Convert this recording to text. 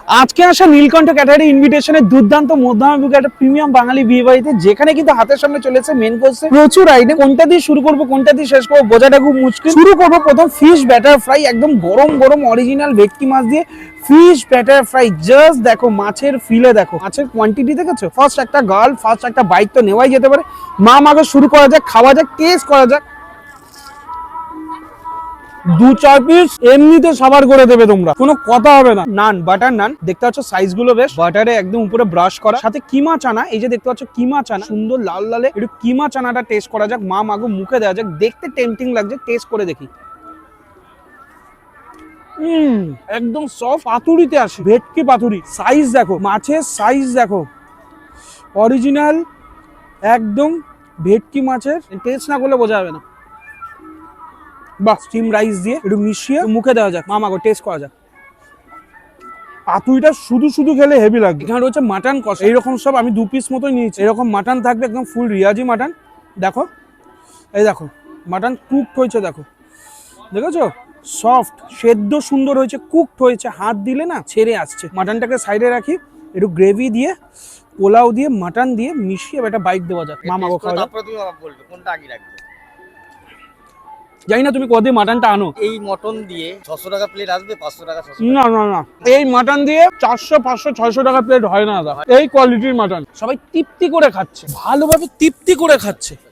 আজকে আসা নীলকণ্ঠ ক্যাটারি ইনভিটেশনের দুর্দান্ত মধ্যমা একটা প্রিমিয়াম বাঙালি বিয়ে বাড়িতে, যেখানে কিন্তু হাতের সামনে চলেছে মেন কোর্সে প্রচুর আইটেম। কোনটা দিয়ে শুরু করবো কোনটা দিয়ে শেষ করবো বোঝাটা খুব মুশকিল। শুরু করবো প্রথম ফিশ ব্যাটার ফ্রাই, একদম গরম গরম অরিজিনাল ভেটকি মাছ দিয়ে ফিশ ব্যাটার ফ্রাই। জাস্ট দেখো মাছের ফিলে, দেখো মাছের কোয়ান্টিটি দেখেছো। ফার্স্ট একটা ফার্স্ট একটা বাইট তো নেওয়াই যেতে পারে। মা মাকে শুরু করা যাক, খাওয়া যাক, টেস্ট করা যাক। 2-4 পিস এমনিতে সাবার করে দেবে তোমরা, কোনো কথা হবে না। নান, বাটার নান দেখতে পাচ্ছ, সাইজ গুলো বেশ বাটারে একদম উপরে ব্রাশ করা, সাথে কিমা চানা। এই যে দেখতে পাচ্ছ কিমা চানা, সুন্দর লাল লালে। একটু কিমা চানাটা টেস্ট করা যাক, মা মাগো মুখে দেওয়া যাক। দেখতে টেম্পটিং লাগছে, টেস্ট করে দেখি। একদম সফট পাতুরিতে আসে, ভেটকি পাতুরি। সাইজ দেখো, মাছের সাইজ দেখো, অরিজিনাল একদম ভেটকি মাছের। টেস্ট না করলে বোঝা যাবে না। বাহ, স্টিম রাইস দিয়ে একটু মিশিয়ে মুখে দেওয়া যাক, মামাগো টেস্ট করা যাক। পাতুরিটা শুধু শুধু খেলে হেভি লাগবে। এখানে রয়েছে মাটন কষা, এইরকম সব আমি 2 পিস মতোই নিয়েছি। এরকম মাটন থাকবে, একদম ফুল রিয়াজি মাটন। দেখো, এই দেখো মাটন কুকড হয়েছে, দেখো দেখেছো, সফট সেদ্ধ সুন্দর হয়েছে, কুকড হয়েছে। হাত দিলে না ছেড়ে আসছে। মাটনটাকে সাইডে রাখি, একটু গ্রেভি দিয়ে পোলাও দিয়ে মাটন দিয়ে মিশিয়ে একটা বাইট দেওয়া যাক। মামাগো খাওয়া যাক। তারপরে তুমি বলবে কোনটা আগে রাখবে। জানি না তুমি কদিন মাটনটা আনো। এই মটন দিয়ে 600 টাকা প্লেট আসবে, 500 টাকা 600 না না না, এই মাটন দিয়ে 400 500 600 টাকা প্লেট হয় না দাদা। এই কোয়ালিটির মাটন সবাই তৃপ্তি করে খাচ্ছে, ভালোভাবে তৃপ্তি করে খাচ্ছে।